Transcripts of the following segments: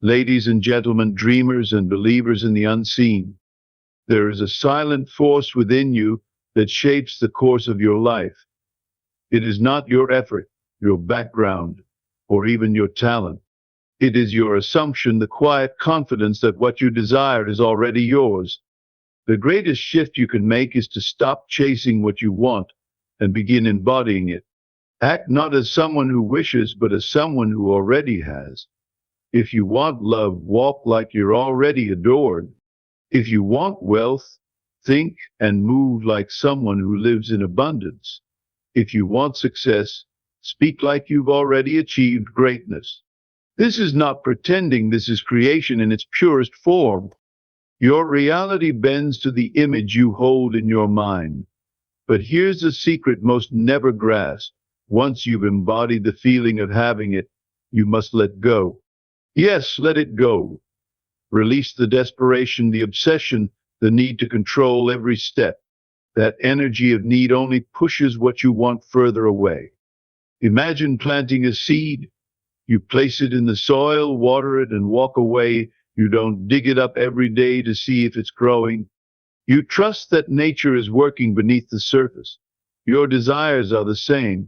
Ladies and gentlemen, dreamers and believers in the unseen, there is a silent force within you that shapes the course of your life. It is not your effort, your background, or even your talent. It is your assumption, the quiet confidence that what you desire is already yours. The greatest shift you can make is to stop chasing what you want and begin embodying it. Act not as someone who wishes, but as someone who already has. If you want love, walk like you're already adored. If you want wealth, think and move like someone who lives in abundance. If you want success, speak like you've already achieved greatness. This is not pretending, this is creation in its purest form. Your reality bends to the image you hold in your mind. But here's the secret most never grasp. Once you've embodied the feeling of having it, you must let go. Yes, let it go. Release the desperation, the obsession, the need to control every step. That energy of need only pushes what you want further away. Imagine planting a seed. You place it in the soil, water it, and walk away. You don't dig it up every day to see if it's growing. You trust that nature is working beneath the surface. Your desires are the same.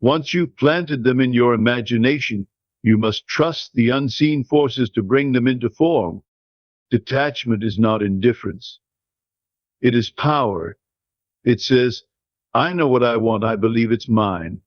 Once you've planted them in your imagination, you must trust the unseen forces to bring them into form. Detachment is not indifference. It is power. It says, I know what I want, I believe it's mine,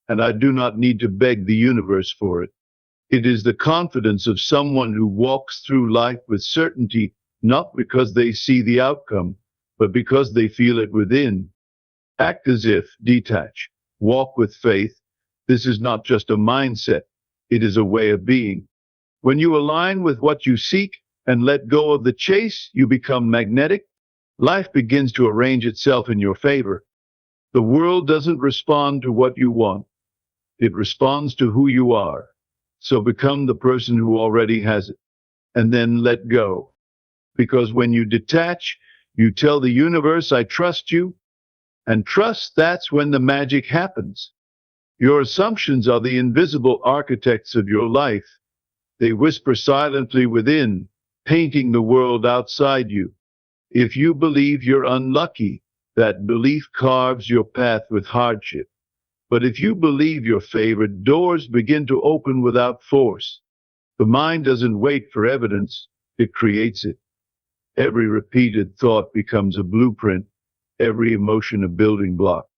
and I do not need to beg the universe for it. It is the confidence of someone who walks through life with certainty, not because they see the outcome, but because they feel it within. Act as if, detach, walk with faith. This is not just a mindset, it is a way of being. When you align with what you seek and let go of the chase, you become magnetic. Life begins to arrange itself in your favor. The world doesn't respond to what you want, it responds to who you are. So become the person who already has it, and then let go. Because when you detach, you tell the universe, I trust you, and trust, that's when the magic happens. Your assumptions are the invisible architects of your life. They whisper silently within, painting the world outside you. If you believe you're unlucky, that belief carves your path with hardship. But if you believe you're favored, doors begin to open without force. The mind doesn't wait for evidence, it creates it. Every repeated thought becomes a blueprint, every emotion a building block.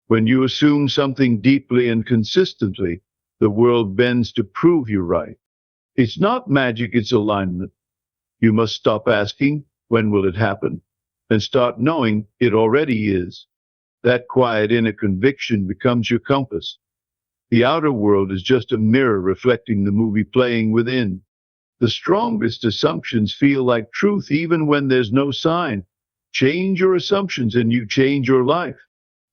When you assume something deeply and consistently, the world bends to prove you right. It's not magic, it's alignment. You must stop asking, when will it happen? And start knowing it already is. That quiet inner conviction becomes your compass. The outer world is just a mirror reflecting the movie playing within. The strongest assumptions feel like truth even when there's no sign. Change your assumptions and you change your life.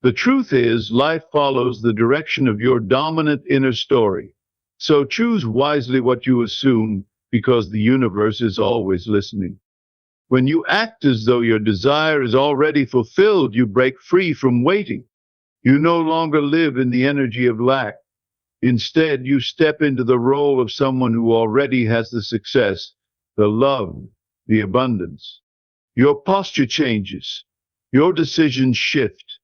The truth is, life follows the direction of your dominant inner story. So choose wisely what you assume, because the universe is always listening. When you act as though your desire is already fulfilled, you break free from waiting. You no longer live in the energy of lack. Instead, you step into the role of someone who already has the success, the love, the abundance. Your posture changes. Your decisions shift.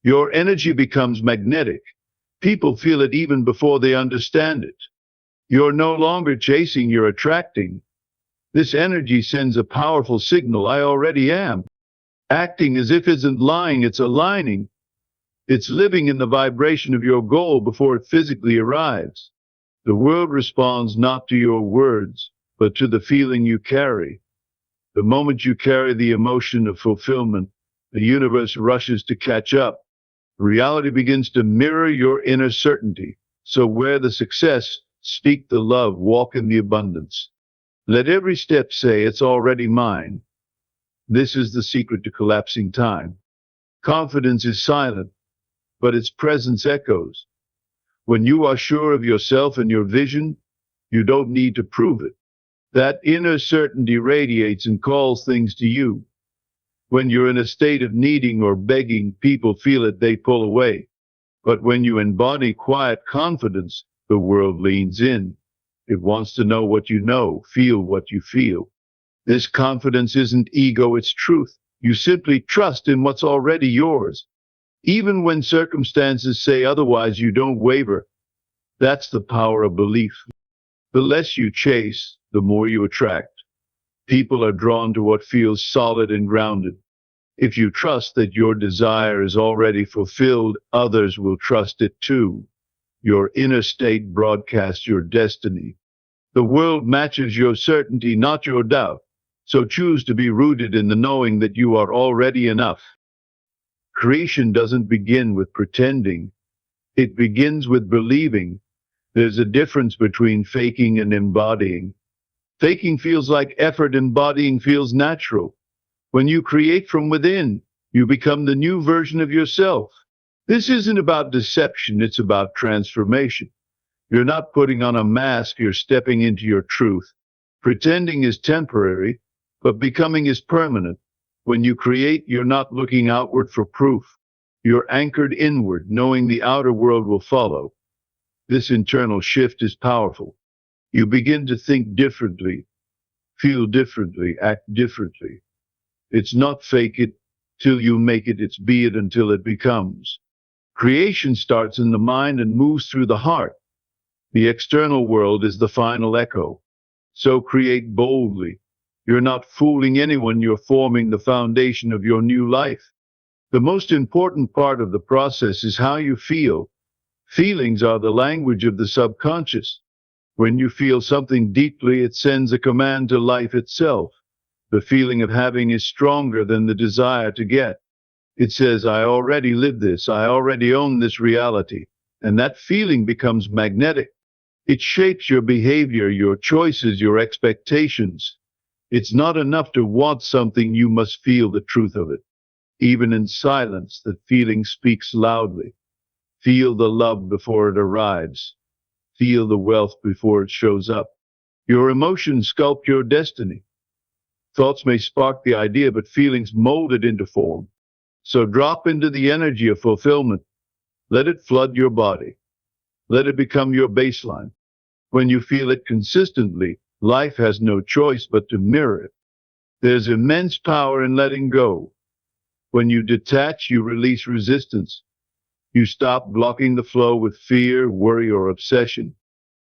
Your energy becomes magnetic. People feel it even before they understand it. You're no longer chasing, you're attracting. This energy sends a powerful signal, I already am. Acting as if isn't lying, it's aligning. It's living in the vibration of your goal before it physically arrives. The world responds not to your words, but to the feeling you carry. The moment you carry the emotion of fulfillment, the universe rushes to catch up. Reality begins to mirror your inner certainty. So wear the success, speak the love, walk in the abundance. Let every step say, it's already mine. This is the secret to collapsing time. Confidence is silent, but its presence echoes. When you are sure of yourself and your vision, you don't need to prove it. That inner certainty radiates and calls things to you. When you're in a state of needing or begging, people feel it, they pull away. But when you embody quiet confidence, the world leans in. It wants to know what you know, feel what you feel. This confidence isn't ego, it's truth. You simply trust in what's already yours. Even when circumstances say otherwise, you don't waver. That's the power of belief. The less you chase, the more you attract. People are drawn to what feels solid and grounded. If you trust that your desire is already fulfilled, others will trust it too. Your inner state broadcasts your destiny. The world matches your certainty, not your doubt. So choose to be rooted in the knowing that you are already enough. Creation doesn't begin with pretending. It begins with believing. There's a difference between faking and embodying. Faking feels like effort, embodying feels natural. When you create from within, you become the new version of yourself. This isn't about deception, it's about transformation. You're not putting on a mask, you're stepping into your truth. Pretending is temporary, but becoming is permanent. When you create, you're not looking outward for proof. You're anchored inward, knowing the outer world will follow. This internal shift is powerful. You begin to think differently, feel differently, act differently. It's not fake it till you make it, it's be it until it becomes. Creation starts in the mind and moves through the heart. The external world is the final echo. So create boldly. You're not fooling anyone, you're forming the foundation of your new life. The most important part of the process is how you feel. Feelings are the language of the subconscious. When you feel something deeply, it sends a command to life itself. The feeling of having is stronger than the desire to get. It says, I already live this, I already own this reality. And that feeling becomes magnetic. It shapes your behavior, your choices, your expectations. It's not enough to want something, you must feel the truth of it. Even in silence, the feeling speaks loudly. Feel the love before it arrives. Feel the wealth before it shows up. Your emotions sculpt your destiny. Thoughts may spark the idea, but feelings mold it into form. So drop into the energy of fulfillment. Let it flood your body. Let it become your baseline. When you feel it consistently, life has no choice but to mirror it. There's immense power in letting go. When you detach, you release resistance. You stop blocking the flow with fear, worry, or obsession.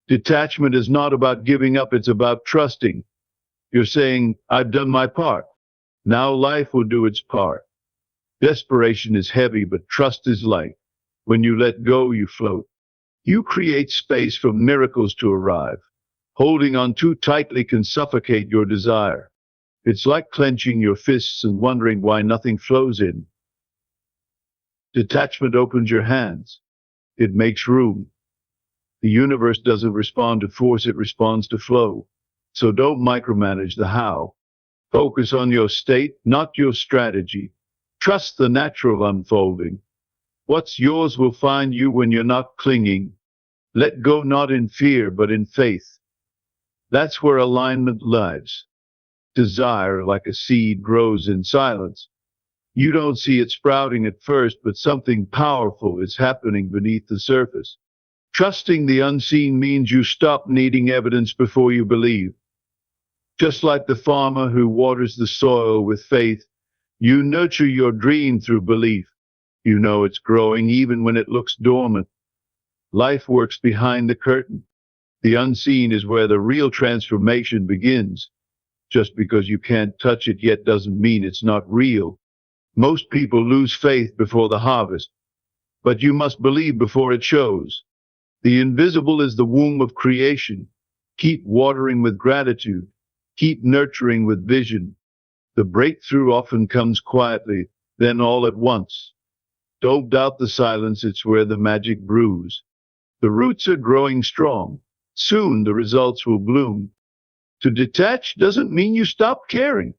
Detachment is not about giving up, it's about trusting. You're saying, I've done my part. Now life will do its part. Desperation is heavy, but trust is light. When you let go, you float. You create space for miracles to arrive. Holding on too tightly can suffocate your desire. It's like clenching your fists and wondering why nothing flows in. Detachment opens your hands. It makes room. The universe doesn't respond to force, it responds to flow. So don't micromanage the how. Focus on your state, not your strategy. Trust the natural unfolding. What's yours will find you when you're not clinging. Let go not in fear, but in faith. That's where alignment lies. Desire, like a seed, grows in silence. You don't see it sprouting at first, but something powerful is happening beneath the surface. Trusting the unseen means you stop needing evidence before you believe. Just like the farmer who waters the soil with faith, you nurture your dream through belief. You know it's growing even when it looks dormant. Life works behind the curtain. The unseen is where the real transformation begins. Just because you can't touch it yet doesn't mean it's not real. Most people lose faith before the harvest, but you must believe before it shows. The invisible is the womb of creation. Keep watering with gratitude. Keep nurturing with vision. The breakthrough often comes quietly, then all at once. Don't doubt the silence, it's where the magic brews. The roots are growing strong. Soon the results will bloom. To detach doesn't mean you stop caring.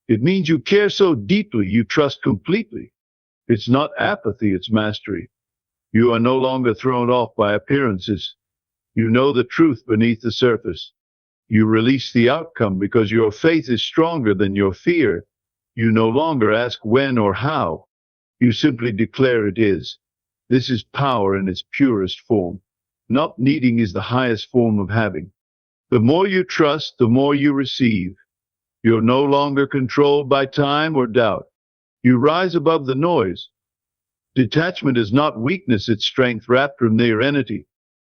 It means you care so deeply you trust completely. It's not apathy, it's mastery. You are no longer thrown off by appearances. You know the truth beneath the surface. You release the outcome because your faith is stronger than your fear. You no longer ask when or how. You simply declare it is. This is power in its purest form. Not needing is the highest form of having. The more you trust, the more you receive. You're no longer controlled by time or doubt. You rise above the noise. Detachment is not weakness, it's strength wrapped in serenity.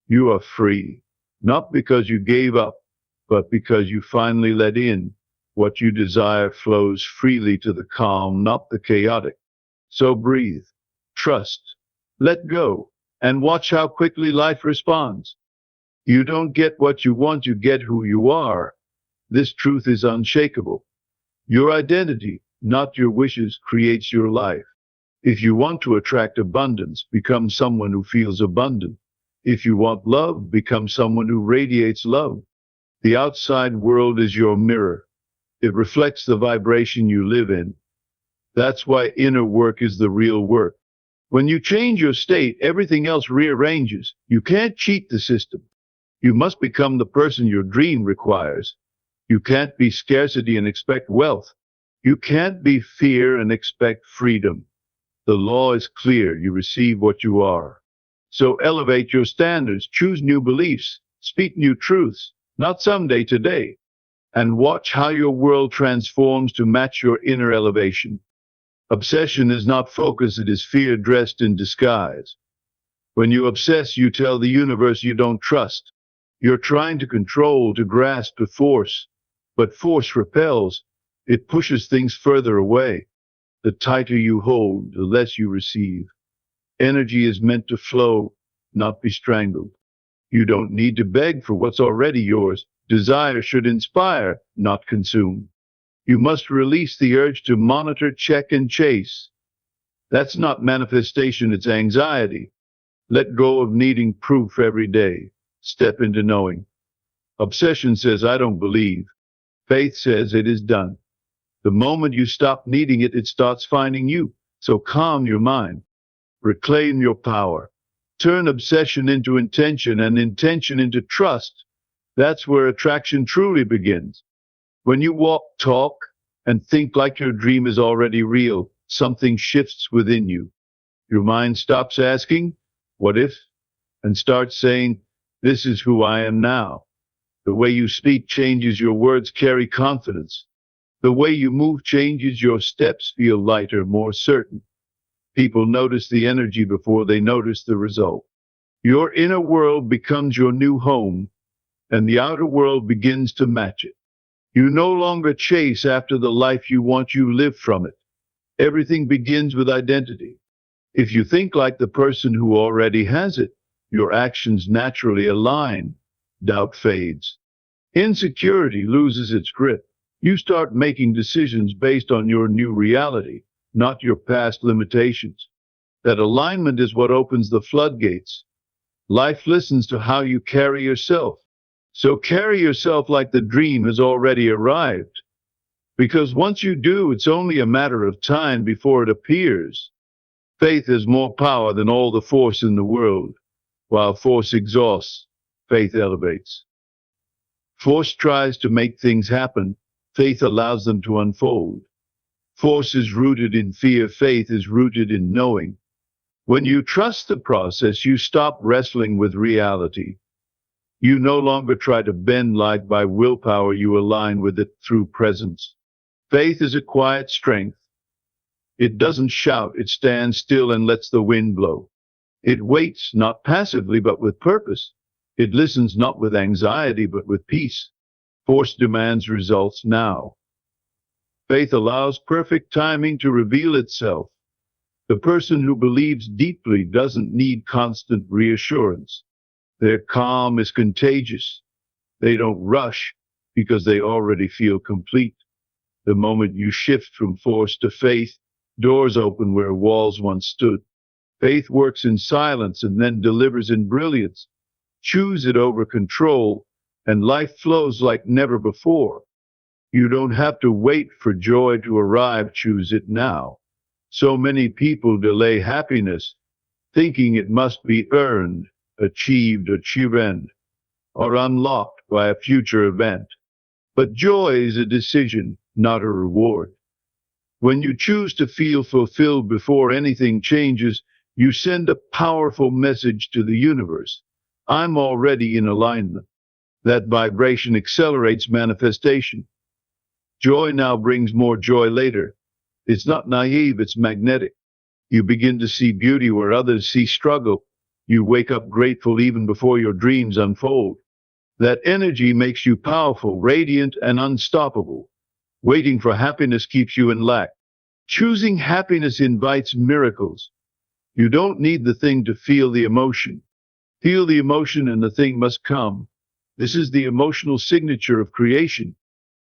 You are free, not because you gave up, but because you finally let in. What you desire flows freely to the calm, not the chaotic. So breathe, trust, let go, and watch how quickly life responds. You don't get what you want, you get who you are. This truth is unshakable. Your identity, not your wishes, creates your life. If you want to attract abundance, become someone who feels abundant. If you want love, become someone who radiates love. The outside world is your mirror. It reflects the vibration you live in. That's why inner work is the real work. When you change your state, everything else rearranges. You can't cheat the system. You must become the person your dream requires. You can't be scarcity and expect wealth. You can't be fear and expect freedom. The law is clear. You receive what you are. So elevate your standards, choose new beliefs, speak new truths, not someday, today, and watch how your world transforms to match your inner elevation. Obsession is not focus, it is fear dressed in disguise. When you obsess, you tell the universe you don't trust. You're trying to control, to grasp, to force. But force repels. It pushes things further away. The tighter you hold, the less you receive. Energy is meant to flow, not be strangled. You don't need to beg for what's already yours. Desire should inspire, not consume. You must release the urge to monitor, check, and chase. That's not manifestation, it's anxiety. Let go of needing proof every day. Step into knowing. Obsession says, I don't believe. Faith says it is done. The moment you stop needing it, it starts finding you. So calm your mind. Reclaim your power. Turn obsession into intention and intention into trust. That's where attraction truly begins. When you walk, talk, and think like your dream is already real, something shifts within you. Your mind stops asking, what if? And starts saying, this is who I am now. The way you speak changes, your words carry confidence. The way you move changes, your steps feel lighter, more certain. People notice the energy before they notice the result. Your inner world becomes your new home, and the outer world begins to match it. You no longer chase after the life you want, you live from it. Everything begins with identity. If you think like the person who already has it, your actions naturally align. Doubt fades. Insecurity loses its grip. You start making decisions based on your new reality, not your past limitations. That alignment is what opens the floodgates. Life listens to how you carry yourself. So carry yourself like the dream has already arrived. Because once you do, it's only a matter of time before it appears. Faith has more power than all the force in the world. While force exhausts, faith elevates. Force tries to make things happen. Faith allows them to unfold. Force is rooted in fear. Faith is rooted in knowing. When you trust the process, you stop wrestling with reality. You no longer try to bend light by willpower, you align with it through presence. Faith is a quiet strength. It doesn't shout, it stands still and lets the wind blow. It waits, not passively, but with purpose. It listens not with anxiety, but with peace. Force demands results now. Faith allows perfect timing to reveal itself. The person who believes deeply doesn't need constant reassurance. Their calm is contagious. They don't rush because they already feel complete. The moment you shift from force to faith, doors open where walls once stood. Faith works in silence and then delivers in brilliance. Choose it over control, and life flows like never before. You don't have to wait for joy to arrive, choose it now. So many people delay happiness, thinking it must be earned, achieved, or unlocked by a future event. But joy is a decision, not a reward. When you choose to feel fulfilled before anything changes, you send a powerful message to the universe. I'm already in alignment. That vibration accelerates manifestation. Joy now brings more joy later. It's not naive, it's magnetic. You begin to see beauty where others see struggle. You wake up grateful even before your dreams unfold. That energy makes you powerful, radiant, and unstoppable. Waiting for happiness keeps you in lack. Choosing happiness invites miracles. You don't need the thing to feel the emotion. Feel the emotion and the thing must come. This is the emotional signature of creation.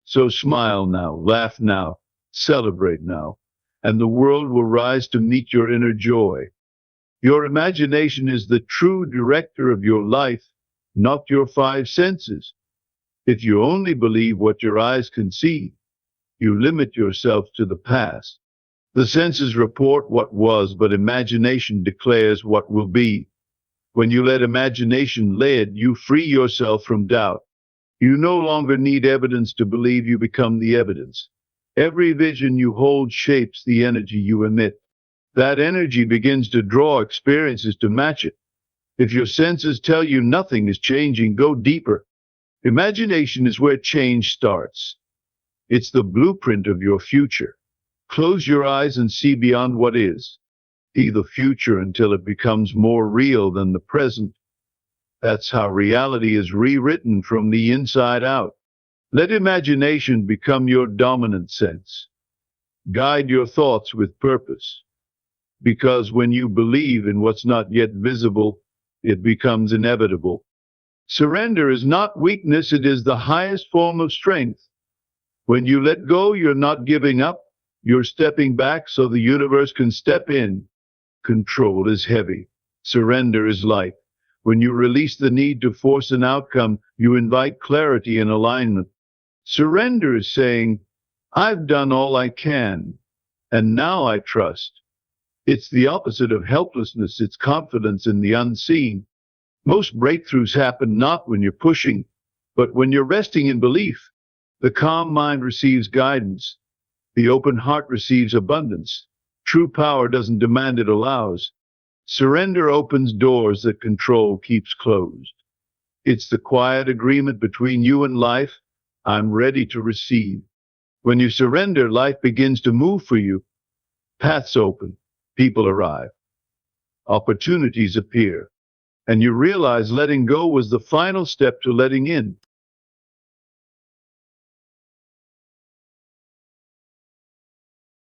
So smile now, laugh now, celebrate now, and the world will rise to meet your inner joy. Your imagination is the true director of your life, not your five senses. If you only believe what your eyes can see, you limit yourself to the past. The senses report what was, but imagination declares what will be. When you let imagination lead, you free yourself from doubt. You no longer need evidence to believe, you become the evidence. Every vision you hold shapes the energy you emit. That energy begins to draw experiences to match it. If your senses tell you nothing is changing, go deeper. Imagination is where change starts. It's the blueprint of your future. Close your eyes and see beyond what is. See the future until it becomes more real than the present. That's how reality is rewritten from the inside out. Let imagination become your dominant sense. Guide your thoughts with purpose. Because when you believe in what's not yet visible, it becomes inevitable. Surrender is not weakness, it is the highest form of strength. When you let go, you're not giving up, you're stepping back so the universe can step in. Control is heavy, surrender is light. When you release the need to force an outcome, you invite clarity and alignment. Surrender is saying, I've done all I can, and now I trust. It's the opposite of helplessness, it's confidence in the unseen. Most breakthroughs happen not when you're pushing, but when you're resting in belief. The calm mind receives guidance. The open heart receives abundance. True power doesn't demand, it allows. Surrender opens doors that control keeps closed. It's the quiet agreement between you and life. I'm ready to receive. When you surrender, life begins to move for you. Paths open, people arrive, opportunities appear, and you realize letting go was the final step to letting in.